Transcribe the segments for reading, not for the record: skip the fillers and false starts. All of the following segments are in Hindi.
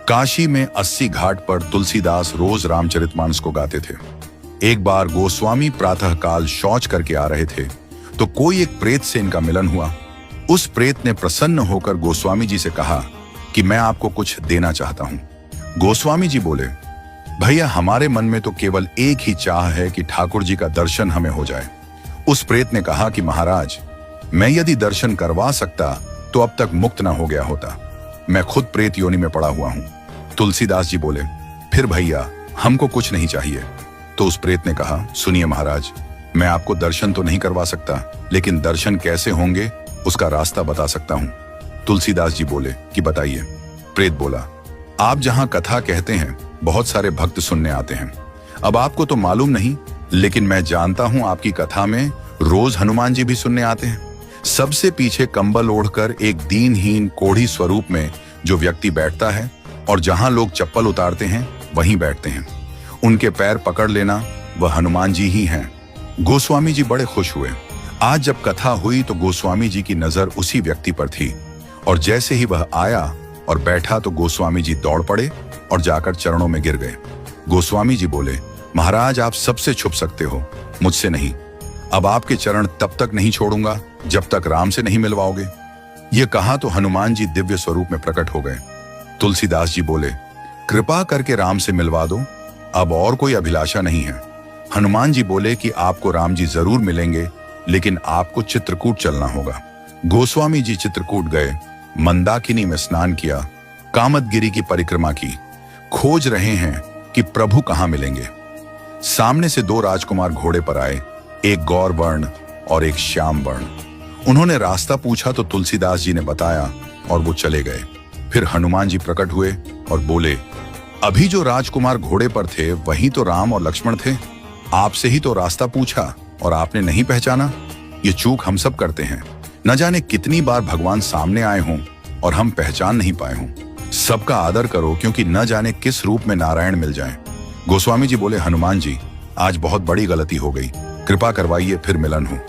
काशी में 80 घाट पर तुलसीदास रोज रामचरितमानस को गाते थे। एक बार गोस्वामी प्रातःकाल शौच करके आ रहे थे तो कोई एक प्रेत से इनका मिलन हुआ। उस प्रेत ने प्रसन्न होकर गोस्वामी जी से कहा कि मैं आपको कुछ देना चाहता हूं। गोस्वामी जी बोले, भैया हमारे मन में तो केवल एक ही चाह है कि ठाकुर जी का दर्शन हमें हो जाए। उस प्रेत ने कहा कि महाराज, मैं यदि दर्शन करवा सकता तो अब तक मुक्त ना हो गया होता। मैं खुद प्रेत योनि में पड़ा हुआ हूं। तुलसीदास जी बोले, फिर भैया हमको कुछ नहीं चाहिए। तो उस प्रेत ने कहा, सुनिए महाराज, मैं आपको दर्शन तो नहीं करवा सकता, लेकिन दर्शन कैसे होंगे उसका रास्ता बता सकता हूं। तुलसीदास जी बोले कि बताइए। प्रेत बोला, आप जहां कथा कहते हैं बहुत सारे भक्त सुनने आते हैं। अब आपको तो मालूम नहीं, लेकिन मैं जानता हूं आपकी कथा में रोज हनुमान जी भी सुनने आते हैं। सबसे पीछे कंबल ओढ़कर एक दीनहीन कोढ़ी स्वरूप में जो व्यक्ति बैठता है और जहां लोग चप्पल उतारते हैं वहीं बैठते हैं। उनके पैर पकड़ लेना वह हनुमान जी ही हैं। गोस्वामी जी बड़े खुश हुए। आज जब कथा हुई तो गोस्वामी जी की नजर उसी व्यक्ति पर थी और जैसे ही वह आया और बैठा तो गोस्वामी जी दौड़ पड़े और जाकर चरणों में गिर गए। गोस्वामी जी बोले, महाराज आप सबसे छुप सकते हो, मुझसे नहीं। अब आपके चरण तब तक नहीं छोड़ूंगा जब तक राम से नहीं मिलवाओगे। ये कहा तो हनुमान जी दिव्य स्वरूप में प्रकट हो गए। तुलसीदास जी बोले, कृपा करके राम से मिलवा दो, अब और कोई अभिलाषा नहीं है। हनुमान जी बोले कि आपको राम जी जरूर मिलेंगे, लेकिन आपको चित्रकूट चलना होगा। गोस्वामी जी चित्रकूट गए, मंदाकिनी में स्नान किया, कामदगिरी की परिक्रमा की, खोज रहे हैं कि प्रभु कहां मिलेंगे। सामने से दो राजकुमार घोड़े पर आए, एक गौर वर्ण और एक श्याम वर्ण। उन्होंने रास्ता पूछा तो तुलसीदास जी ने बताया और वो चले गए। फिर हनुमान जी प्रकट हुए और बोले, अभी जो राजकुमार घोड़े पर थे वही तो राम और लक्ष्मण थे। आपसे ही तो रास्ता पूछा और आपने नहीं पहचाना। ये चूक हम सब करते हैं। न जाने कितनी बार भगवान सामने आए हों और हम पहचान नहीं पाए हों। सबका आदर करो, क्योंकि न जाने किस रूप में नारायण मिल जाएं। गोस्वामी जी बोले, हनुमान जी आज बहुत बड़ी गलती हो गई, कृपा करवाइए फिर मिलन हो।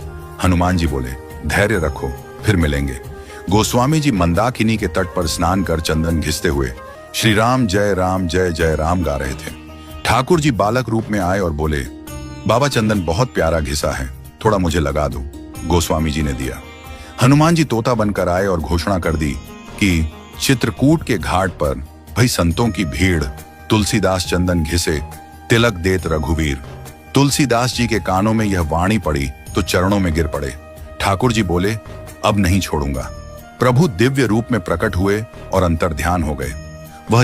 हनुमान जी बोले, धैर्य रखो, फिर मिलेंगे। गोस्वामी जी मंदाकिनी के तट पर स्नान कर चंदन घिसते हुए श्री राम जय जय राम गा रहे थे। ठाकुर जी बालक रूप में आए और बोले, बाबा चंदन बहुत प्यारा घिसा है, थोड़ा मुझे लगा दो। गोस्वामी जी ने दिया। हनुमान जी तोता बनकर आए और घोषणा कर दी कि चित्रकूट के घाट पर भई संतों की भीड़, तुलसीदास चंदन घिसे, तिलक देत रघुवीर। तुलसीदास जी के कानों में यह वाणी पड़ी तो चरणों में गिर पड़े। ठाकुर जी बोले, अब नहीं छोड़ूंगा। प्रभु दिव्य रूप में प्रकट हुए और अंतर्ध्यान हो गए। वह